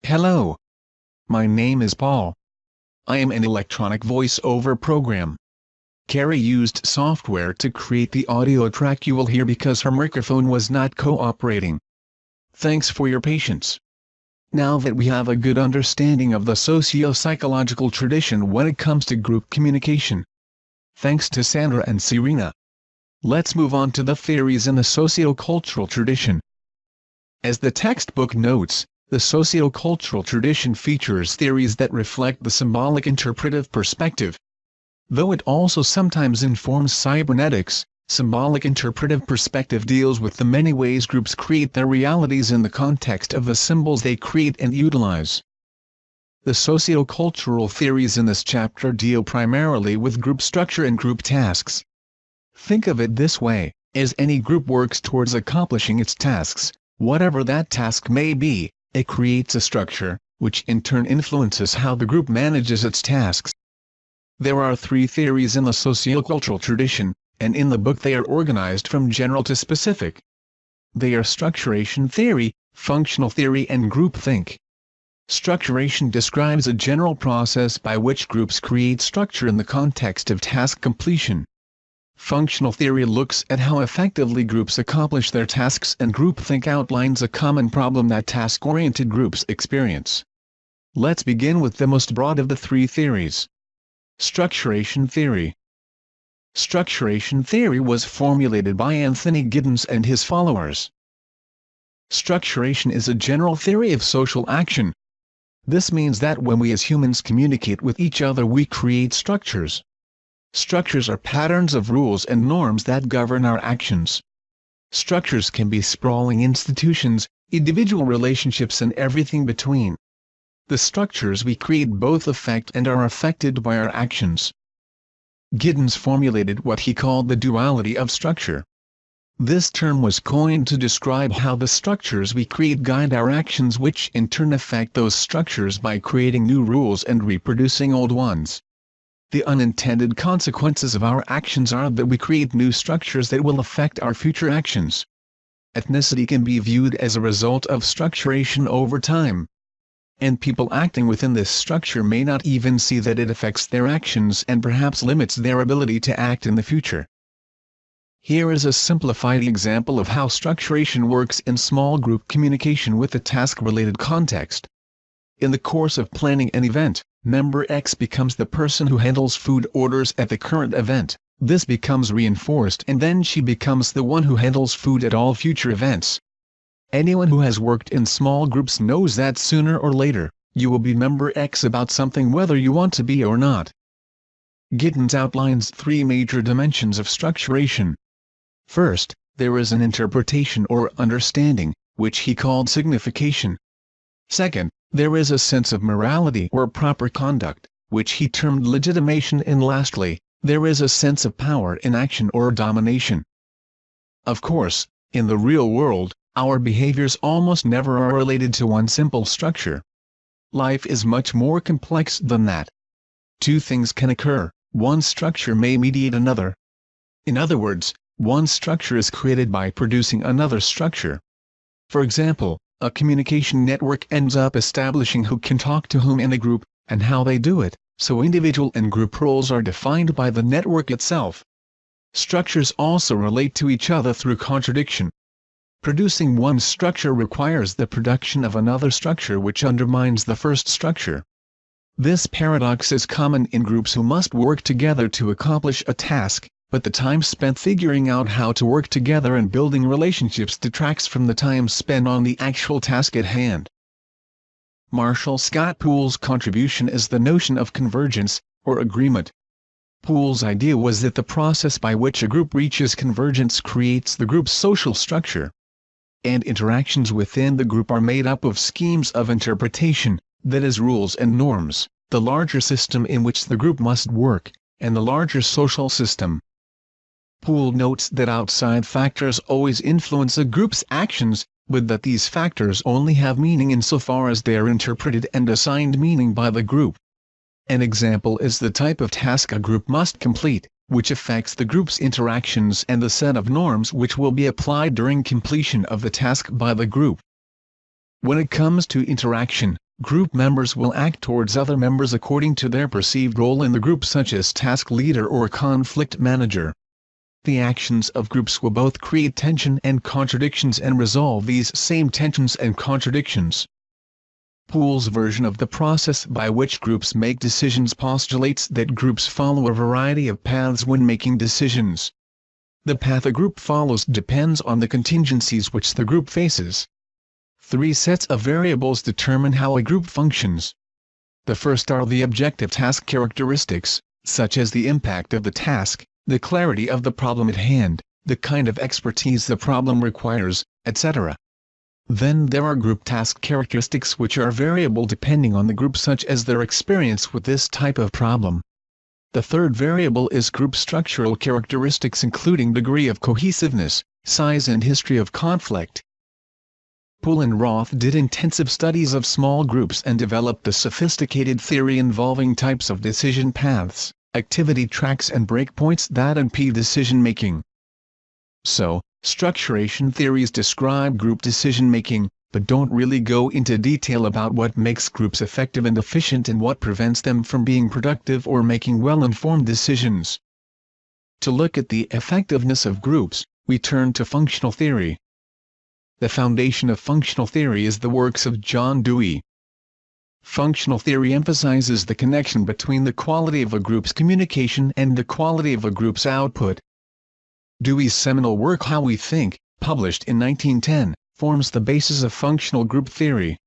Hello. My name is Paul. I am an electronic voice-over program. Carrie used software to create the audio track you will hear because her microphone was not cooperating. Thanks for your patience. Now that we have a good understanding of the socio-psychological tradition when it comes to group communication, thanks to Sandra and Serena, let's move on to the theories in the sociocultural tradition. As the textbook notes, the sociocultural tradition features theories that reflect the symbolic interpretive perspective. Though it also sometimes informs cybernetics, symbolic interpretive perspective deals with the many ways groups create their realities in the context of the symbols they create and utilize. The sociocultural theories in this chapter deal primarily with group structure and group tasks. Think of it this way: as any group works towards accomplishing its tasks, whatever that task may be, it creates a structure, which in turn influences how the group manages its tasks. There are three theories in the sociocultural tradition, and in the book they are organized from general to specific. They are structuration theory, functional theory and groupthink. Structuration describes a general process by which groups create structure in the context of task completion. Functional theory looks at how effectively groups accomplish their tasks, and groupthink outlines a common problem that task-oriented groups experience. Let's begin with the most broad of the three theories. Structuration theory. Structuration theory was formulated by Anthony Giddens and his followers. Structuration is a general theory of social action. This means that when we as humans communicate with each other, we create structures. Structures are patterns of rules and norms that govern our actions. Structures can be sprawling institutions, individual relationships and everything between. The structures we create both affect and are affected by our actions. Giddens formulated what he called the duality of structure. This term was coined to describe how the structures we create guide our actions, which in turn affect those structures by creating new rules and reproducing old ones. The unintended consequences of our actions are that we create new structures that will affect our future actions. Ethnicity can be viewed as a result of structuration over time. And people acting within this structure may not even see that it affects their actions and perhaps limits their ability to act in the future. Here is a simplified example of how structuration works in small group communication with a task-related context. In the course of planning an event, Member X becomes the person who handles food orders at the current event. This becomes reinforced, and then she becomes the one who handles food at all future events. Anyone who has worked in small groups knows that sooner or later, you will be Member X about something whether you want to be or not. Giddens outlines three major dimensions of structuration. First, there is an interpretation or understanding, which he called signification. Second, there is a sense of morality or proper conduct, which he termed legitimation, and lastly, there is a sense of power in action or domination. Of course, in the real world, our behaviors almost never are related to one simple structure. Life is much more complex than that. Two things can occur: one structure may mediate another. In other words, one structure is created by producing another structure. For example, a communication network ends up establishing who can talk to whom in a group, and how they do it, so individual and group roles are defined by the network itself. Structures also relate to each other through contradiction. Producing one structure requires the production of another structure which undermines the first structure. This paradox is common in groups who must work together to accomplish a task, but the time spent figuring out how to work together and building relationships detracts from the time spent on the actual task at hand. Marshall Scott Poole's contribution is the notion of convergence, or agreement. Poole's idea was that the process by which a group reaches convergence creates the group's social structure. And interactions within the group are made up of schemes of interpretation, that is, rules and norms, the larger system in which the group must work, and the larger social system. Poole notes that outside factors always influence a group's actions, but that these factors only have meaning insofar as they are interpreted and assigned meaning by the group. An example is the type of task a group must complete, which affects the group's interactions and the set of norms which will be applied during completion of the task by the group. When it comes to interaction, Group members will act towards other members according to their perceived role in the group, such as task leader or conflict manager. The actions of groups will both create tension and contradictions and resolve these same tensions and contradictions. Poole's version of the process by which groups make decisions postulates that groups follow a variety of paths when making decisions. The path a group follows depends on the contingencies which the group faces. 3 sets of variables determine how a group functions. The first are the objective task characteristics, such as the impact of the task, the clarity of the problem at hand, the kind of expertise the problem requires, etc. Then there are group task characteristics which are variable depending on the group, such as their experience with this type of problem. The third variable is group structural characteristics, including degree of cohesiveness, size and history of conflict. Poole and Roth did intensive studies of small groups and developed a sophisticated theory involving types of decision paths, activity tracks and breakpoints that impede decision-making. So, structuration theories describe group decision-making, but don't really go into detail about what makes groups effective and efficient and what prevents them from being productive or making well-informed decisions. To look at the effectiveness of groups, we turn to functional theory. The foundation of functional theory is the works of John Dewey. Functional theory emphasizes the connection between the quality of a group's communication and the quality of a group's output. Dewey's seminal work How We Think, published in 1910, forms the basis of functional group theory.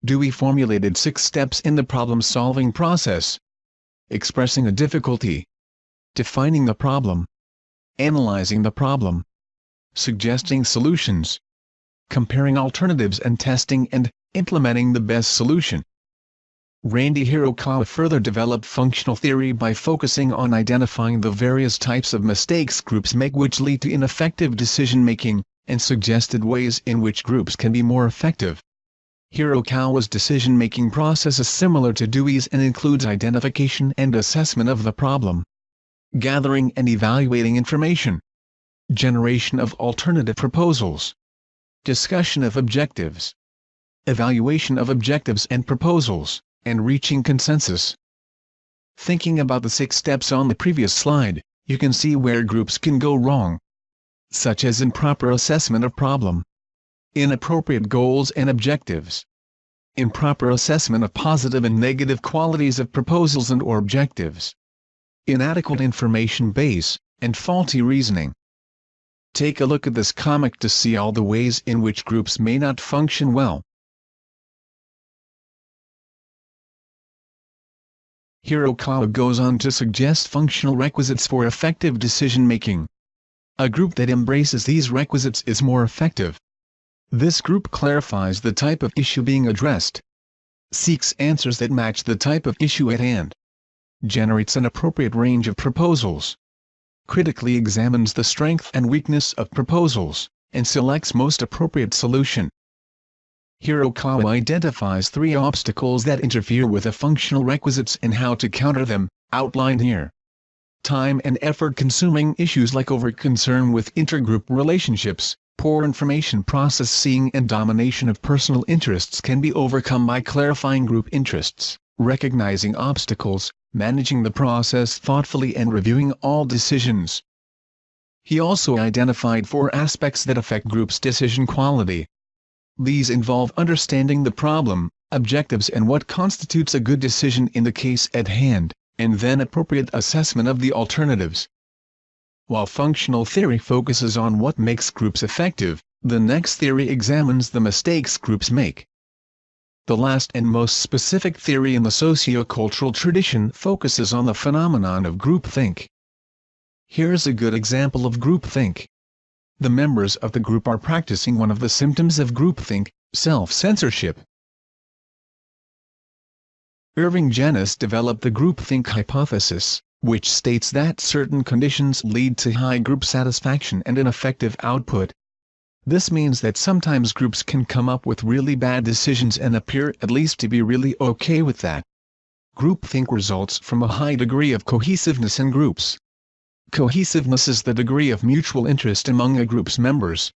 Dewey formulated 6 steps in the problem-solving process: expressing a difficulty, defining the problem, analyzing the problem, suggesting solutions, comparing alternatives and testing and implementing the best solution. Randy Hirokawa further developed functional theory by focusing on identifying the various types of mistakes groups make which lead to ineffective decision-making, and suggested ways in which groups can be more effective. Hirokawa's decision-making process is similar to Dewey's and includes identification and assessment of the problem, gathering and evaluating information, generation of alternative proposals, discussion of objectives, evaluation of objectives and proposals, and reaching consensus. Thinking about the 6 steps on the previous slide, you can see where groups can go wrong, such as improper assessment of problem, inappropriate goals and objectives, improper assessment of positive and negative qualities of proposals and or objectives, inadequate information base, and faulty reasoning. Take a look at this comic to see all the ways in which groups may not function well. Hirokawa goes on to suggest functional requisites for effective decision-making. A group that embraces these requisites is more effective. This group clarifies the type of issue being addressed, seeks answers that match the type of issue at hand, generates an appropriate range of proposals, critically examines the strength and weakness of proposals, and selects most appropriate solution. Hirokawa identifies 3 obstacles that interfere with the functional requisites and how to counter them, outlined here. Time and effort-consuming issues like over-concern with intergroup relationships, poor information processing and domination of personal interests can be overcome by clarifying group interests, recognizing obstacles, managing the process thoughtfully and reviewing all decisions. He also identified 4 aspects that affect groups' decision quality. These involve understanding the problem, objectives and what constitutes a good decision in the case at hand, and then appropriate assessment of the alternatives. While functional theory focuses on what makes groups effective, the next theory examines the mistakes groups make. The last and most specific theory in the sociocultural tradition focuses on the phenomenon of groupthink. Here's a good example of groupthink. The members of the group are practicing one of the symptoms of groupthink, self-censorship. Irving Janis developed the groupthink hypothesis, which states that certain conditions lead to high group satisfaction and an effective output. This means that sometimes groups can come up with really bad decisions and appear at least to be really okay with that. Groupthink results from a high degree of cohesiveness in groups. Cohesiveness is the degree of mutual interest among a group's members.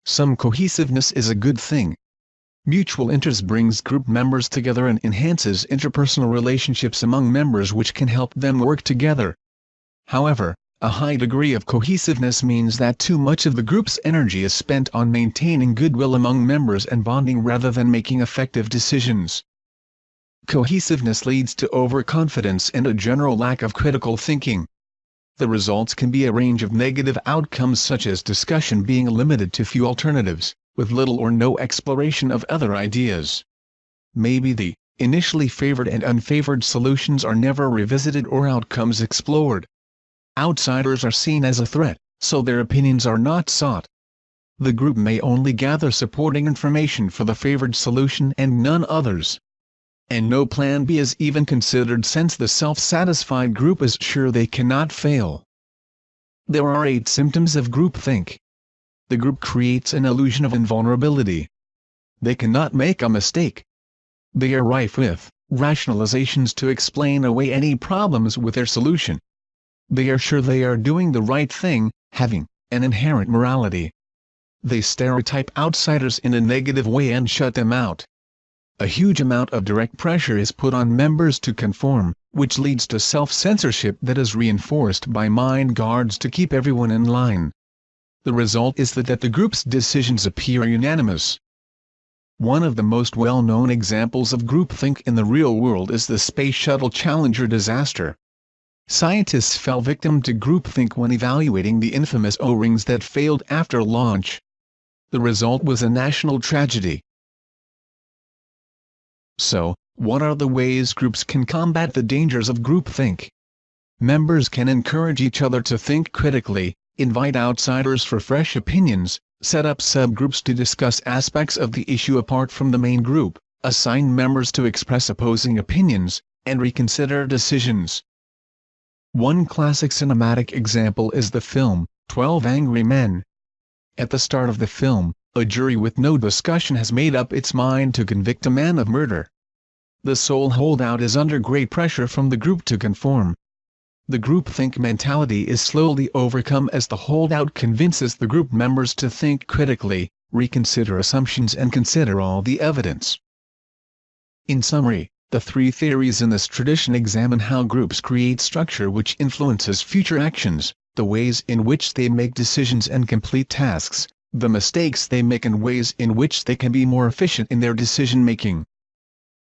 Some cohesiveness is a good thing. Mutual interest brings group members together and enhances interpersonal relationships among members, which can help them work together. However, a high degree of cohesiveness means that too much of the group's energy is spent on maintaining goodwill among members and bonding rather than making effective decisions. Cohesiveness leads to overconfidence and a general lack of critical thinking. The results can be a range of negative outcomes, such as discussion being limited to few alternatives, with little or no exploration of other ideas. Maybe the initially favored and unfavored solutions are never revisited or outcomes explored. Outsiders are seen as a threat, so their opinions are not sought. The group may only gather supporting information for the favored solution and none others. And no plan B is even considered, since the self-satisfied group is sure they cannot fail. There are 8 symptoms of groupthink. The group creates an illusion of invulnerability. They cannot make a mistake. They are rife with rationalizations to explain away any problems with their solution. They are sure they are doing the right thing, having an inherent morality. They stereotype outsiders in a negative way and shut them out. A huge amount of direct pressure is put on members to conform, which leads to self-censorship that is reinforced by mind guards to keep everyone in line. The result is that the group's decisions appear unanimous. One of the most well-known examples of groupthink in the real world is the Space Shuttle Challenger disaster. Scientists fell victim to groupthink when evaluating the infamous O-rings that failed after launch. The result was a national tragedy. So, what are the ways groups can combat the dangers of groupthink? Members can encourage each other to think critically, invite outsiders for fresh opinions, set up subgroups to discuss aspects of the issue apart from the main group, assign members to express opposing opinions, and reconsider decisions. One classic cinematic example is the film, 12 Angry Men. At the start of the film, a jury with no discussion has made up its mind to convict a man of murder. The sole holdout is under great pressure from the group to conform. The groupthink mentality is slowly overcome as the holdout convinces the group members to think critically, reconsider assumptions and consider all the evidence. In summary, the 3 theories in this tradition examine how groups create structure which influences future actions, the ways in which they make decisions and complete tasks, the mistakes they make and ways in which they can be more efficient in their decision-making.